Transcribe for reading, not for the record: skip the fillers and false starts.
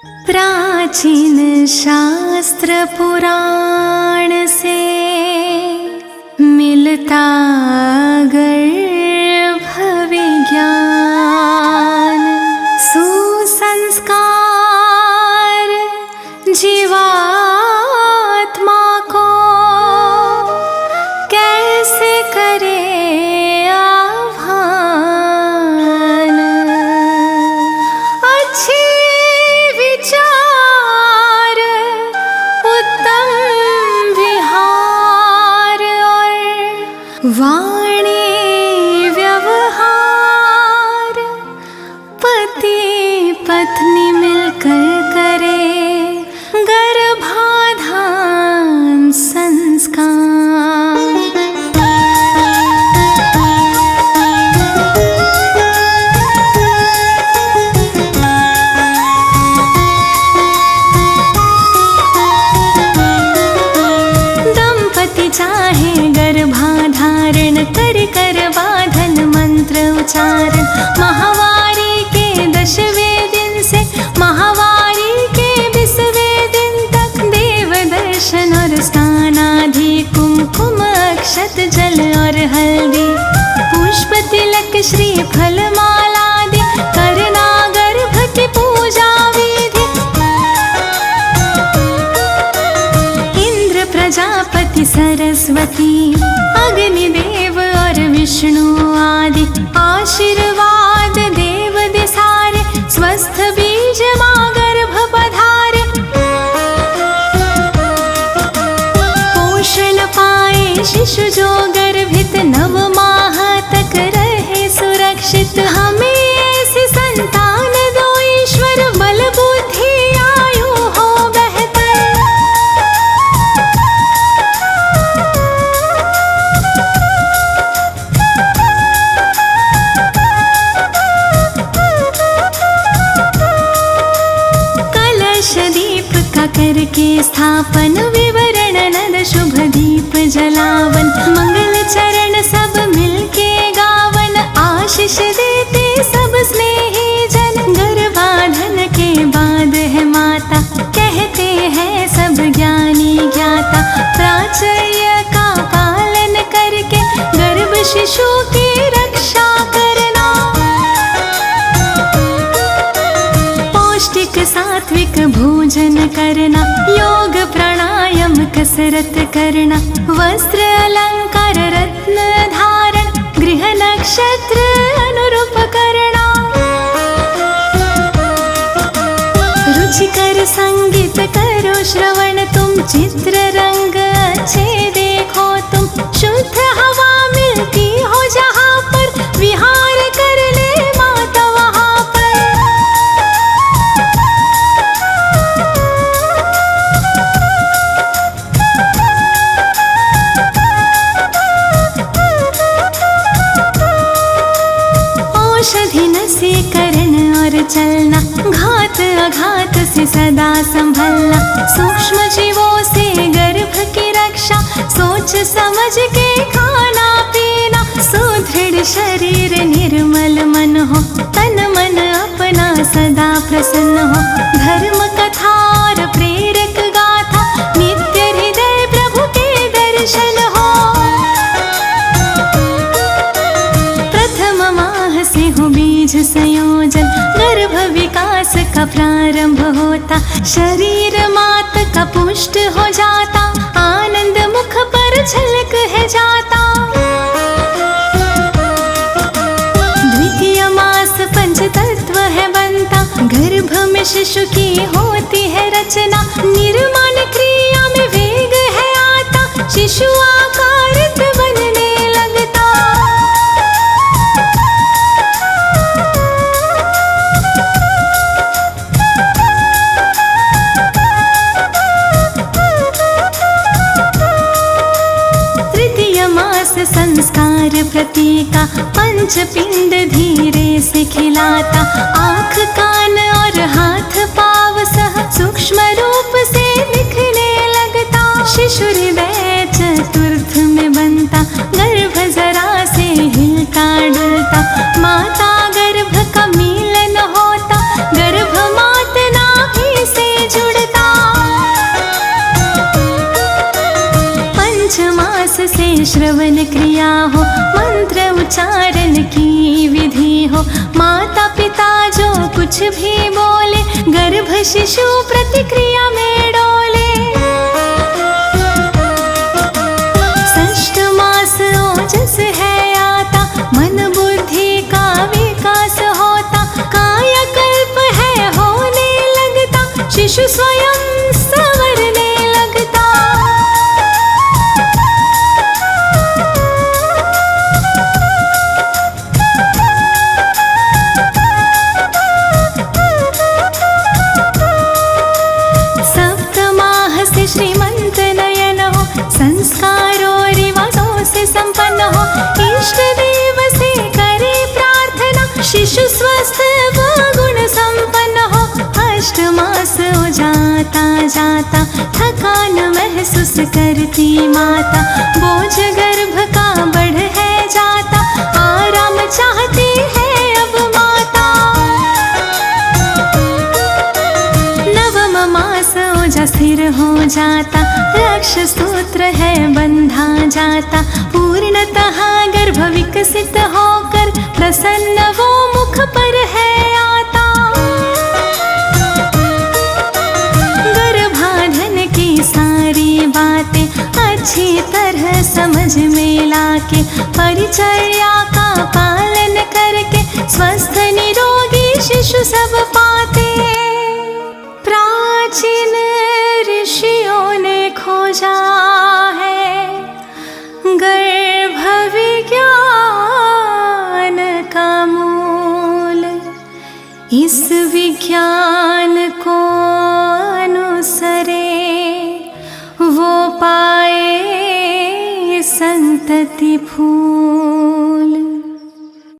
प्राचीन शास्त्र पुराण से मिलता गर्भ विज्ञान, सुसंस्कार जीवात्मा को कैसे करे आह्वान। अच्छे विचार, उत्तम विहार और वाणी व्यवहार पति पत्नी मिलकर करे गर्भाधान संस्कार। दंपति चाहे गर्भाधारण कर कर बाधन मंत्र उच्चारण। माहवारी के 10वें दिन से माहवारी के 20वें दिन तक देव दर्शन और स्नानादि, कुमकुम अक्षत जल और हल्दी, पुष्प तिलक श्रीफल माला दि, करना गर्भ की पूजा विधि। इंद्र प्रजापति सरस्वती अग्निदेव और विष्णु आदि आशीर्वाद देव दिसारे, स्वस्थ बीज माँ गर्भ पधारे। पोषण पाए शिशु जो गर्भित, 9 माह तक रहे सुरक्षित। हमें ऐसी संतान दो ईश्वर, बल बुद्धि आयु हो बेहतर। कलश दीप का करके स्थापन, विवरण नद शुभ दीप जलावन। मंगल चरण सब मिलके गावन, आशीष देते सब स्नेही जन। गर्भाधान के बाद है माता, कहते हैं सब ज्ञानी ज्ञाता। प्राचर्य का पालन करके गर्भ शिशु की रक्षा करना। पौष्टिक सात्विक भोजन करना, योग प्राणायाम कसरत करना। वस्त्र अलंकार रत्न धारण, गृह नक्षत्र अनुरूप करना। रुचिकर संगीत करो श्रवण, तुम चित्र रंग अच्छे देखो तुम। शुद्ध हवा मिलती हो जहाँ पर, विहार कर ले माता वहाँ पर। औषधि न से करण और चलना, घात अघात से सदा संभलना। सूक्ष्म जीवों से गर्भ की रक्षा, सोच समझ के खाना पीना। सुदृढ़ शरीर निर्मल मन हो, तन मन अपना सदा प्रसन्न हो। धर्म कथा और प्रेरक गाथा, नित्य हृदय प्रभु के दर्शन हो। प्रथम माह से हो बीज संयोजन, गर्भ विकास का प्रारंभ होता। शरीर मात का पुष्ट हो जाता, आनंद मुख पर झलक है जाता। द्वितीय मास पंचतत्व है बनता, गर्भ में शिशु की होती है रचना। निर्माण क्रिया में वेग है आता, शिशु आकारित बनने लगता। संस्कार प्रतीका, पंच पिंड धीरे से खिलाता। आँख कान और हाथ पाँव श्रवण क्रिया हो, मंत्र उच्चारण की विधि हो। माता पिता जो कुछ भी बोले, गर्भ शिशु प्रतिक्रिया में डोले। षष्ठ मास ओजस है आता, मन बुद्धि का विकास होता। कायाकल्प है होने लगता, शिशु स्वयं संवरने लगता। सप्तमाह से श्रीमंत नयन हो, संस्कारों रिवाजों से संपन्न हो। इष्ट देव से करे प्रार्थना, शिशु स्वस्थ व गुण संपन्न हो। अष्ट मास हो जाता जाता, थकान महसूस करती माता। बोझ गर्भ का बढ़ है जाता, आराम चाहती है अब माता। नवम मास ओजा स्थिर हो जाता, लक्ष्य सूत्र है बंधा जाता। पूर्णतः गर्भ विकसित होकर, प्रसन्न वो मुख पर है आता। गर्भाधान की सारी बातें अच्छी तरह समझ में लाके, परिचर्या का पालन करके, स्वस्थ निरोगी शिशु सब पाते। प्राचीन ऋषियों ने खोजा है गर्भ विज्ञान का मूल। इस विज्ञान को अनुसरे, वो पाए संतति फूल।